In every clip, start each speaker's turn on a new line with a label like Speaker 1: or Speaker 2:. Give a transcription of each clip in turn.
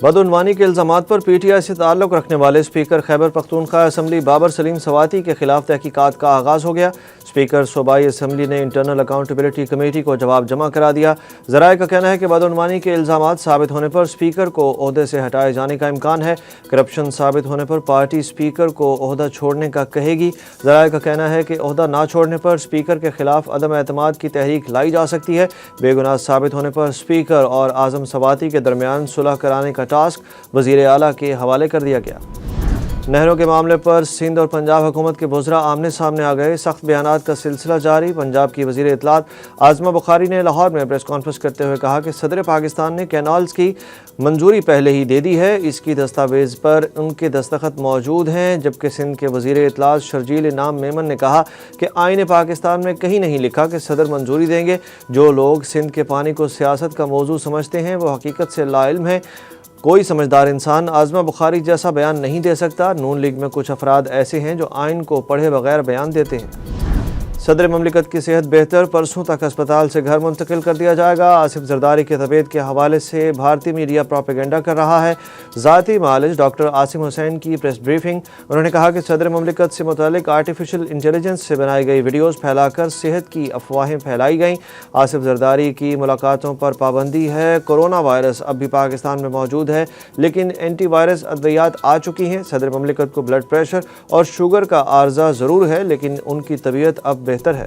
Speaker 1: بدعنوانی کے الزامات پر پی ٹی آئی سے تعلق رکھنے والے اسپیکر خیبر پختونخوا اسمبلی بابر سلیم سواتی کے خلاف تحقیقات کا آغاز ہو گیا۔ اسپیکر صوبائی اسمبلی نے انٹرنل اکاؤنٹیبلٹی کمیٹی کو جواب جمع کرا دیا۔ ذرائع کا کہنا ہے کہ بدعنوانی کے الزامات ثابت ہونے پر اسپیکر کو عہدے سے ہٹائے جانے کا امکان ہے۔ کرپشن ثابت ہونے پر پارٹی اسپیکر کو عہدہ چھوڑنے کا کہے گی۔ ذرائع کا کہنا ہے کہ عہدہ نہ چھوڑنے پر اسپیکر کے خلاف عدم اعتماد کی تحریک لائی جا سکتی ہے۔ بے گناہ ثابت ہونے پر اسپیکر اور اعظم سواتی کے درمیان صلح کرانے کا ٹاسک وزیر اعلیٰ کے حوالے کر دیا گیا۔ نہروں کے معاملے پر سندھ اور پنجاب حکومت کے وزراء آمنے سامنے آ گئے۔ سخت بیانات کا سلسلہ جاری۔ پنجاب کی وزیر اطلاعات عاصمہ بخاری نے لاہور میں پریس کانفرنس کرتے ہوئے کہا کہ صدر پاکستان نے کینالز کی منظوری پہلے ہی دے دی ہے، اس کی دستاویز پر ان کے دستخط موجود ہیں، جبکہ سندھ کے وزیر اطلاعات شرجیل انعام میمن نے کہا کہ آئین پاکستان میں کہیں نہیں لکھا کہ صدر منظوری دیں گے۔ جو لوگ سندھ کے پانی کو سیاست کا موضوع سمجھتے ہیں وہ حقیقت سے لا علم ہیں۔ کوئی سمجھدار انسان عاصمہ بخاری جیسا بیان نہیں دے سکتا۔ نون لیگ میں کچھ افراد ایسے ہیں جو آئین کو پڑھے بغیر بیان دیتے ہیں۔ صدر مملکت کی صحت بہتر، پرسوں تک اسپتال سے گھر منتقل کر دیا جائے گا۔ آصف زرداری کی طبیعت کے حوالے سے بھارتی میڈیا پروپیگنڈا کر رہا ہے۔ ذاتی معالج ڈاکٹر عاصم حسین کی پریس بریفنگ۔ انہوں نے کہا کہ صدر مملکت سے متعلق آرٹیفیشل انٹیلیجنس سے بنائی گئی ویڈیوز پھیلا کر صحت کی افواہیں پھیلائی گئیں۔ آصف زرداری کی ملاقاتوں پر پابندی ہے۔ کورونا وائرس اب بھی پاکستان میں موجود ہے، لیکن اینٹی وائرس ادویات آ چکی ہیں۔ صدر مملکت کو بلڈ پریشر اور شوگر کا عارضہ ضرور ہے، لیکن ان کی طبیعت اب بہتر ہے۔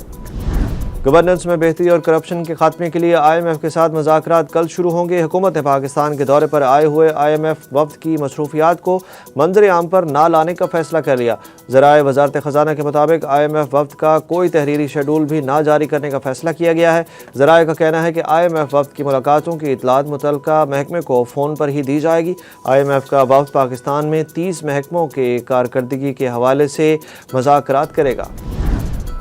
Speaker 1: گورننس میں بہتری اور کرپشن کے خاتمے کے لیے آئی ایم ایف کے ساتھ مذاکرات کل شروع ہوں گے۔ حکومت نے پاکستان کے دورے پر آئے ہوئے آئی ایم ایف وفد کی مصروفیات کو منظر عام پر نہ لانے کا فیصلہ کر لیا۔ ذرائع وزارت خزانہ کے مطابق آئی ایم ایف وفد کا کوئی تحریری شیڈول بھی نہ جاری کرنے کا فیصلہ کیا گیا ہے۔ ذرائع کا کہنا ہے کہ آئی ایم ایف وفد کی ملاقاتوں کی اطلاعات متعلقہ محکمے کو فون پر ہی دی جائے گی۔ آئی ایم ایف کا وفد پاکستان میں 30 محکموں کے کارکردگی کے حوالے سے مذاکرات کرے گا۔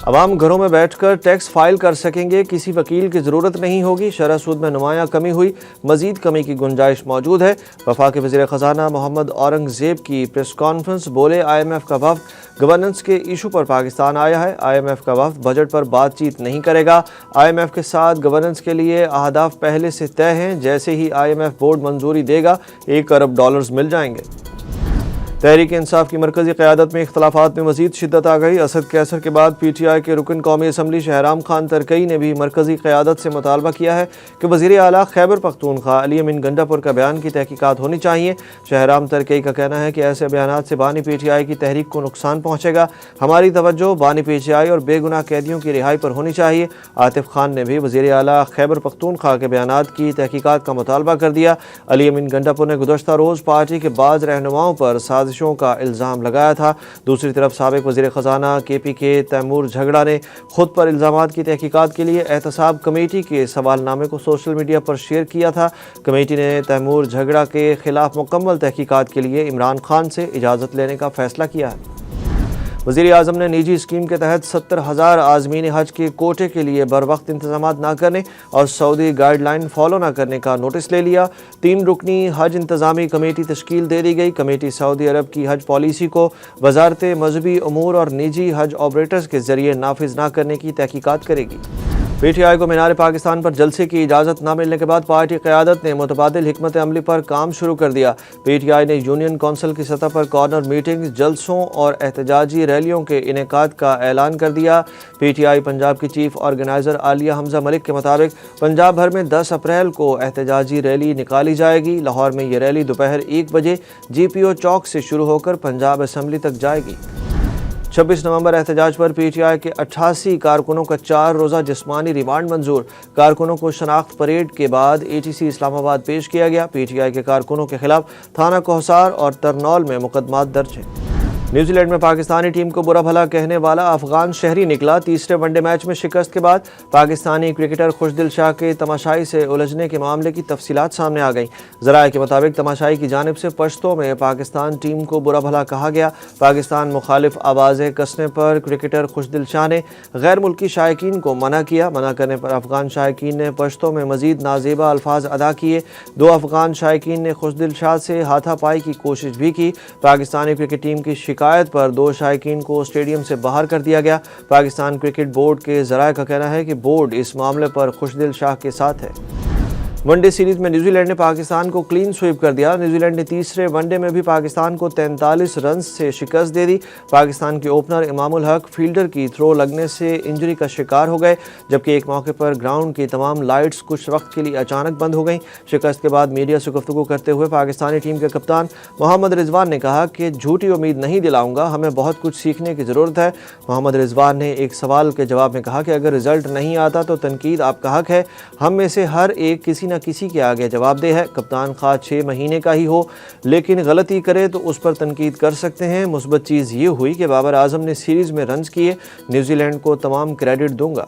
Speaker 1: عوام گھروں میں بیٹھ کر ٹیکس فائل کر سکیں گے، کسی وکیل کی ضرورت نہیں ہوگی۔ شرح سود میں نمایاں کمی ہوئی، مزید کمی کی گنجائش موجود ہے۔ وفاقی وزیر خزانہ محمد اورنگ زیب کی پریس کانفرنس۔ بولے آئی ایم ایف کا وفد گورننس کے ایشو پر پاکستان آیا ہے۔ آئی ایم ایف کا وفد بجٹ پر بات چیت نہیں کرے گا۔ آئی ایم ایف کے ساتھ گورننس کے لیے اہداف پہلے سے طے ہیں۔ جیسے ہی آئی ایم ایف بورڈ منظوری دے گا $1 ارب مل جائیں گے۔ تحریک انصاف کی مرکزی قیادت میں اختلافات میں مزید شدت آ گئی۔ اسد کیسر کے بعد پی ٹی آئی کے رکن قومی اسمبلی شہرام خان ترکئی نے بھی مرکزی قیادت سے مطالبہ کیا ہے کہ وزیر اعلیٰ خیبر پختونخوا علی امین گنڈاپور کا بیان کی تحقیقات ہونی چاہیے۔ شہرام ترکئی کا کہنا ہے کہ ایسے بیانات سے بانی پی ٹی آئی کی تحریک کو نقصان پہنچے گا۔ ہماری توجہ بانی پی ٹی آئی اور بے گناہ قیدیوں کی رہائی پر ہونی چاہیے۔ عاطف خان نے بھی وزیر اعلیٰ خیبر پختونخوا کے بیانات کی تحقیقات کا مطالبہ کر دیا۔ علی امین گنڈاپور نے گزشتہ روز پارٹی کے بعض رہنماؤں پر سازشوں کا الزام لگایا تھا۔ دوسری طرف سابق وزیر خزانہ کے پی کے تیمور جھگڑا نے خود پر الزامات کی تحقیقات کے لیے احتساب کمیٹی کے سوال نامے کو سوشل میڈیا پر شیئر کیا تھا۔ کمیٹی نے تیمور جھگڑا کے خلاف مکمل تحقیقات کے لیے عمران خان سے اجازت لینے کا فیصلہ کیا ہے۔ وزیر اعظم نے نجی اسکیم کے تحت 70,000 عازمین حج کے کوٹے کے لیے بروقت انتظامات نہ کرنے اور سعودی گائیڈ لائن فالو نہ کرنے کا نوٹس لے لیا۔ 3 رکنی حج انتظامی کمیٹی تشکیل دے دی گئی۔ کمیٹی سعودی عرب کی حج پالیسی کو وزارت مذہبی امور اور نجی حج آپریٹرز کے ذریعے نافذ نہ کرنے کی تحقیقات کرے گی۔ پی ٹی آئی کو مینار پاکستان پر جلسے کی اجازت نہ ملنے کے بعد پارٹی قیادت نے متبادل حکمت عملی پر کام شروع کر دیا۔ پی ٹی آئی نے یونین کونسل کی سطح پر کارنر میٹنگز، جلسوں اور احتجاجی ریلیوں کے انعقاد کا اعلان کر دیا۔ پی ٹی آئی پنجاب کی چیف آرگنائزر عالیہ حمزہ ملک کے مطابق پنجاب بھر میں 10 اپریل کو احتجاجی ریلی نکالی جائے گی۔ لاہور میں یہ ریلی دوپہر 1 بجے جی پی او چوک سے شروع ہو کر پنجاب اسمبلی تک جائے گی۔ 26 نومبر احتجاج پر پی ٹی آئی کے 88 کارکنوں کا 4 روزہ جسمانی ریمانڈ منظور۔ کارکنوں کو شناخت پریڈ کے بعد اے ٹی سی اسلام آباد پیش کیا گیا۔ پی ٹی آئی کے کارکنوں کے خلاف تھانہ کوہسار اور ترنول میں مقدمات درج ہیں۔ نیوزی لینڈ میں پاکستانی ٹیم کو برا بھلا کہنے والا افغان شہری نکلا۔ تیسرے ون ڈے میچ میں شکست کے بعد پاکستانی کرکٹر خوشدل شاہ کے تماشائی سے الجھنے کے معاملے کی تفصیلات سامنے آ گئیں۔ ذرائع کے مطابق تماشائی کی جانب سے پشتوں میں پاکستان ٹیم کو برا بھلا کہا گیا۔ پاکستان مخالف آوازیں کسنے پر کرکٹر خوشدل شاہ نے غیر ملکی شائقین کو منع کیا۔ منع کرنے پر افغان شائقین نے پشتوں میں مزید نازیبا الفاظ ادا کیے۔ 2 افغان شائقین نے خوشدل شاہ سے ہاتھا پائی کی کوشش بھی کی۔ پاکستانی کرکٹ ٹیم کی شکایت پر 2 شائقین کو اسٹیڈیم سے باہر کر دیا گیا۔ پاکستان کرکٹ بورڈ کے ذرائع کا کہنا ہے کہ بورڈ اس معاملے پر خوشدل شاہ کے ساتھ ہے۔ ون ڈے سیریز میں نیوزی لینڈ نے پاکستان کو کلین سویپ کر دیا۔ نیوزی لینڈ نے تیسرے ون ڈے میں بھی پاکستان کو 43 رنز سے شکست دے دی۔ پاکستان کے اوپنر امام الحق فیلڈر کی تھرو لگنے سے انجری کا شکار ہو گئے، جبکہ ایک موقع پر گراؤنڈ کی تمام لائٹس کچھ وقت کے لیے اچانک بند ہو گئیں۔ شکست کے بعد میڈیا سے گفتگو کرتے ہوئے پاکستانی ٹیم کے کپتان محمد رضوان نے کہا کہ جھوٹی امید نہیں دلاؤں گا، ہمیں بہت کچھ سیکھنے کی ضرورت ہے۔ محمد رضوان نے ایک سوال کے جواب میں کہا کہ اگر رزلٹ نہیں آتا تو تنقید آپ کا حق ہے، ہم میں سے ہر ایک کسی نہ کسی کے آگے جواب دہ ہے۔ کپتان خواہ 6 مہینے کا ہی ہو لیکن غلطی کرے تو اس پر تنقید کر سکتے ہیں۔ مثبت چیز یہ ہوئی کہ بابر اعظم نے سیریز میں رنز کیے، نیوزی لینڈ کو تمام کریڈٹ دوں گا۔